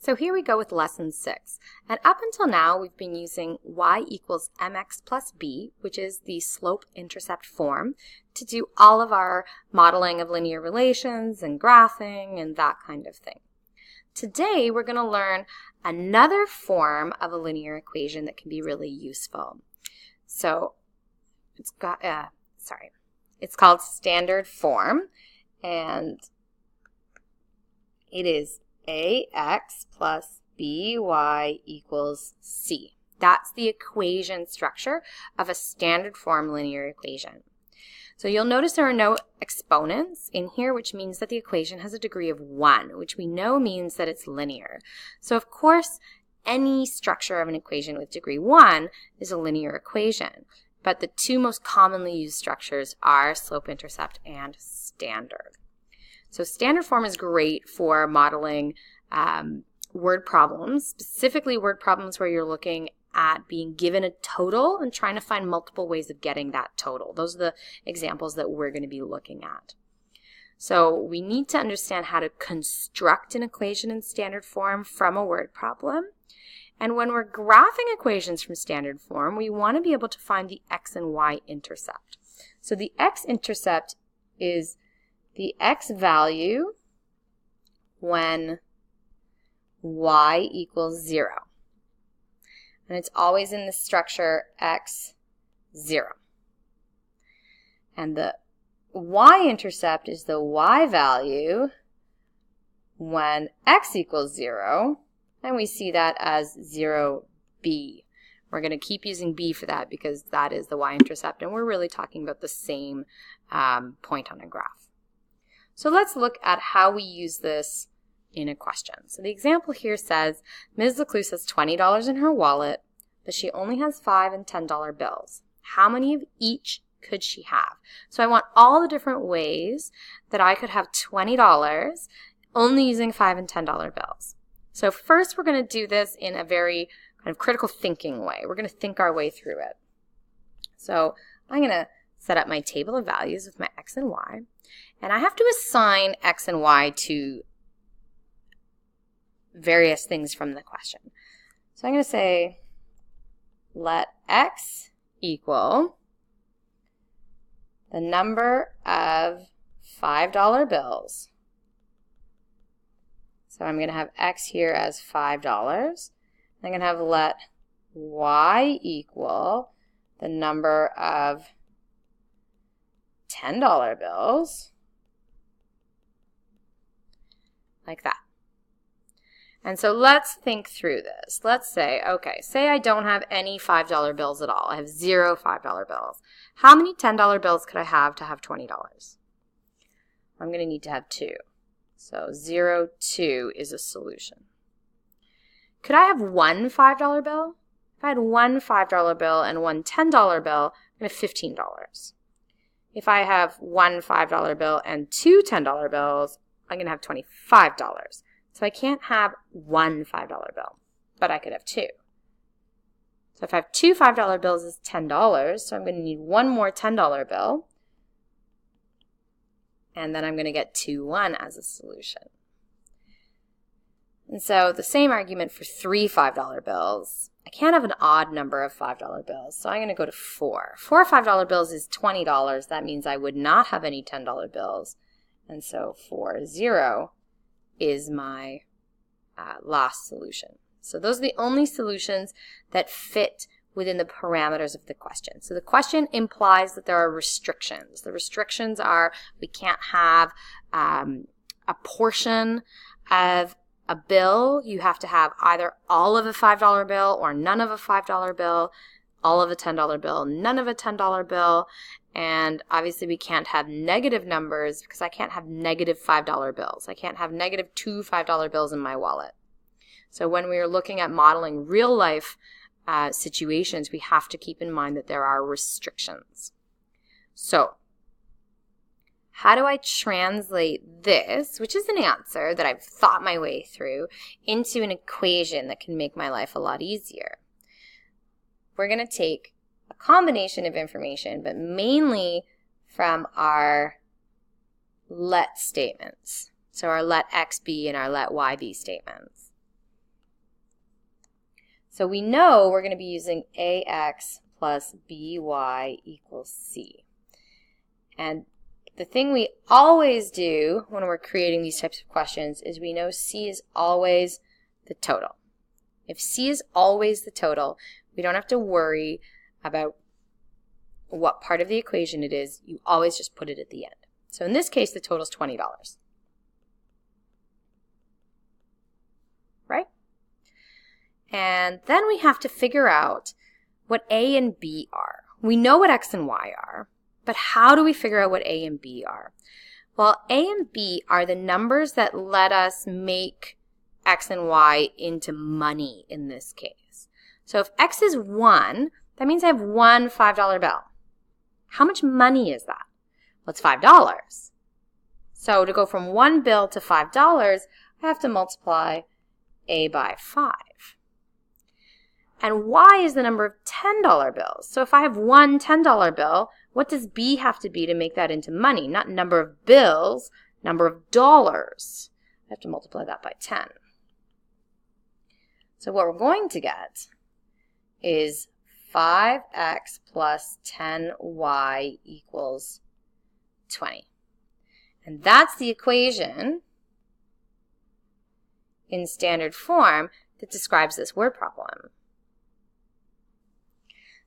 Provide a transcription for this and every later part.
So here we go with lesson 6. And up until now, we've been using y equals mx plus b, which is the slope-intercept form, to do all of our modeling of linear relations and graphing and that kind of thing. Today, we're going to learn another form of a linear equation that can be really useful. So it's called standard form, and it is ax plus by equals c. That's the equation structure of a standard form linear equation. So you'll notice there are no exponents in here, which means that the equation has a degree of 1, which we know means that it's linear. So of course, any structure of an equation with degree 1 is a linear equation. But the two most commonly used structures are slope-intercept and standard. So standard form is great for modeling word problems, specifically word problems where you're looking at being given a total and trying to find multiple ways of getting that total. Those are the examples that we're going to be looking at. So we need to understand how to construct an equation in standard form from a word problem. And when we're graphing equations from standard form, we want to be able to find the x and y intercept. So the x-intercept is the x value when y equals 0. And it's always in the structure x, 0. And the y-intercept is the y value when x equals 0. And we see that as 0b. We're going to keep using b for that because that is the y-intercept, and we're really talking about the same point on a graph. So let's look at how we use this in a question. So the example here says, Ms. Lecluse has $20 in her wallet, but she only has $5 and $10 bills. How many of each could she have? So I want all the different ways that I could have $20 only using $5 and $10 bills. So first we're going to do this in a very kind of critical thinking way. We're going to think our way through it. So I'm going to set up my table of values with my x and y, and I have to assign x and y to various things from the question. So I'm going to say let x equal the number of $5 bills. So I'm going to have x here as $5. I'm going to have let y equal the number of $10 bills, like that. And so let's think through this. Let's say, okay, say I don't have any $5 bills at all. I have 0 $5 bills. How many $10 bills could I have to have $20? I'm going to need to have 2. So 0, 2 is a solution. Could I have one $5 bill? If I had one $5 bill and one $10 bill, I'm going to have $15. If I have one $5 bill and two $10 bills, I'm going to have $25. So I can't have one $5 bill, but I could have 2. So if I have two $5 bills, it's $10, so I'm going to need one more $10 bill. And then I'm going to get 2, 1 as a solution. And so the same argument for 3 $5 bills. I can't have an odd number of $5 bills, so I'm going to go to 4. 4 $5 bills is $20. That means I would not have any $10 bills. And so 4, 0 is my last solution. So those are the only solutions that fit within the parameters of the question. So the question implies that there are restrictions. The restrictions are we can't have a portion of a bill. You have to have either all of a $5 bill or none of a $5 bill, all of a $10 bill, none of a $10 bill, and obviously we can't have negative numbers because I can't have negative $5 bills. I can't have negative 2 $5 bills in my wallet. So when we are looking at modeling real life situations, we have to keep in mind that there are restrictions. So how do I translate this, which is an answer that I've thought my way through, into an equation that can make my life a lot easier? We're going to take a combination of information, but mainly from our let statements. So our let x be and our let y be statements. So we know we're going to be using ax plus by equals c. And the thing we always do when we're creating these types of questions is we know c is always the total. If c is always the total, we don't have to worry about what part of the equation it is. You always just put it at the end. So in this case, the total is $20. Right? And then we have to figure out what a and b are. We know what x and y are, but how do we figure out what a and b are? Well, a and b are the numbers that let us make x and y into money in this case. So if x is 1, that means I have one $5 bill. How much money is that? Well, it's $5. So to go from 1 bill to $5, I have to multiply a by 5. And y is the number of $10 bills. So if I have one $10 bill, what does b have to be to make that into money? Not number of bills, number of dollars. I have to multiply that by 10. So what we're going to get is 5x plus 10y equals 20. And that's the equation in standard form that describes this word problem.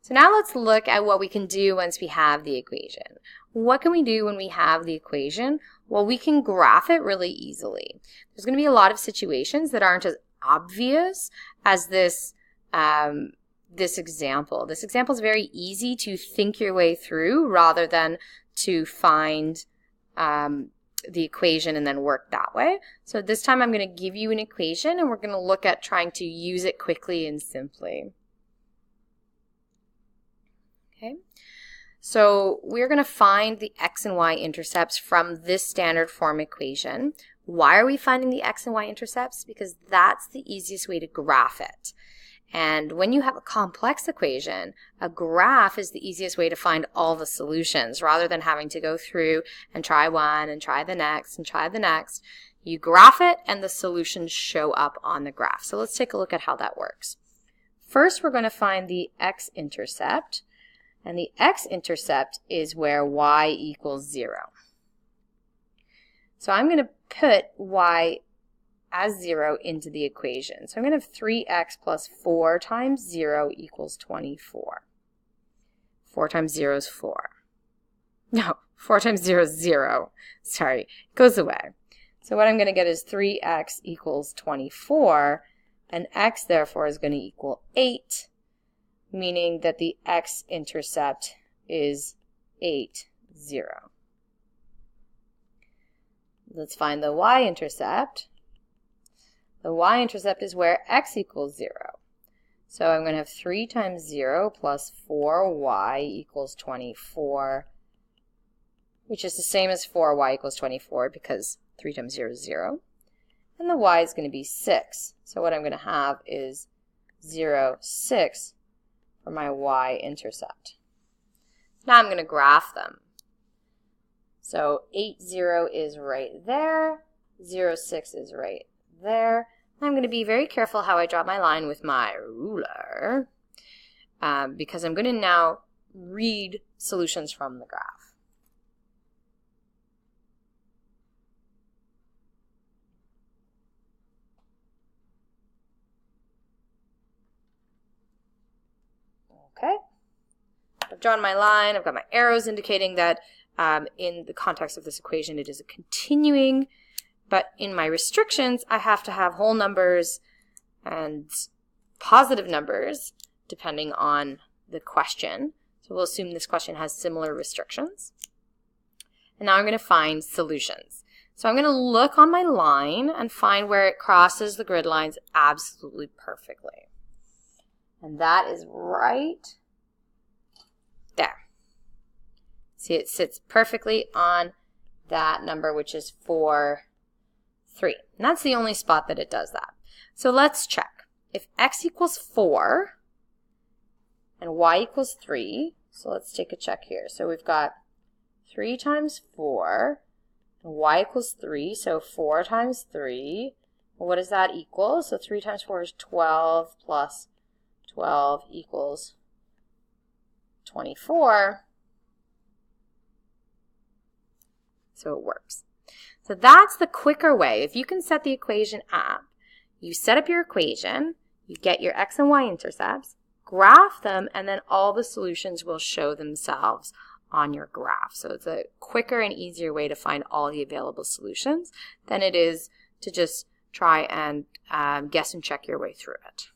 So now let's look at what we can do once we have the equation. What can we do when we have the equation? Well, we can graph it really easily. There's going to be a lot of situations that aren't as obvious as this example. This example is very easy to think your way through rather than to find the equation and then work that way. So this time I'm going to give you an equation and we're going to look at trying to use it quickly and simply. Okay, so we're going to find the x and y intercepts from this standard form equation. Why are we finding the x and y intercepts? Because that's the easiest way to graph it. And when you have a complex equation, a graph is the easiest way to find all the solutions rather than having to go through and try one and try the next and try the next. You graph it and the solutions show up on the graph. So let's take a look at how that works. First, we're going to find the x-intercept. And the x-intercept is where y equals 0. So I'm going to put y as 0 into the equation. So I'm going to have 3x plus 4 times 0 equals 24. 4 times 0 is 4. No, 4 times 0 is 0. Sorry, it goes away. So what I'm going to get is 3x equals 24, and x therefore is going to equal 8. Meaning that the x-intercept is 8, 0. Let's find the y-intercept. The y-intercept is where x equals 0. So I'm going to have 3 times 0 plus 4y equals 24, which is the same as 4y equals 24 because 3 times 0 is 0. And the y is going to be 6. So what I'm going to have is 0, 6. For my y-intercept. Now I'm going to graph them. So 8, 0 is right there, 0, 6 is right there. I'm going to be very careful how I draw my line with my ruler because I'm going to now read solutions from the graph. Okay, I've drawn my line, I've got my arrows indicating that in the context of this equation it is a continuing, but in my restrictions I have to have whole numbers and positive numbers depending on the question. So we'll assume this question has similar restrictions. And now I'm going to find solutions. So I'm going to look on my line and find where it crosses the grid lines absolutely perfectly. And that is right there. See, it sits perfectly on that number, which is 4, 3. And that's the only spot that it does that. So let's check. If x equals 4 and y equals 3, so let's take a check here. So we've got 3 times 4, and y equals 3, so 4 times 3. Well, what does that equal? So 3 times 4 is 12 plus 12 equals 24. So it works. So that's the quicker way. If you can set the equation up, you set up your equation, you get your x and y intercepts, graph them, and then all the solutions will show themselves on your graph. So it's a quicker and easier way to find all the available solutions than it is to just try and guess and check your way through it.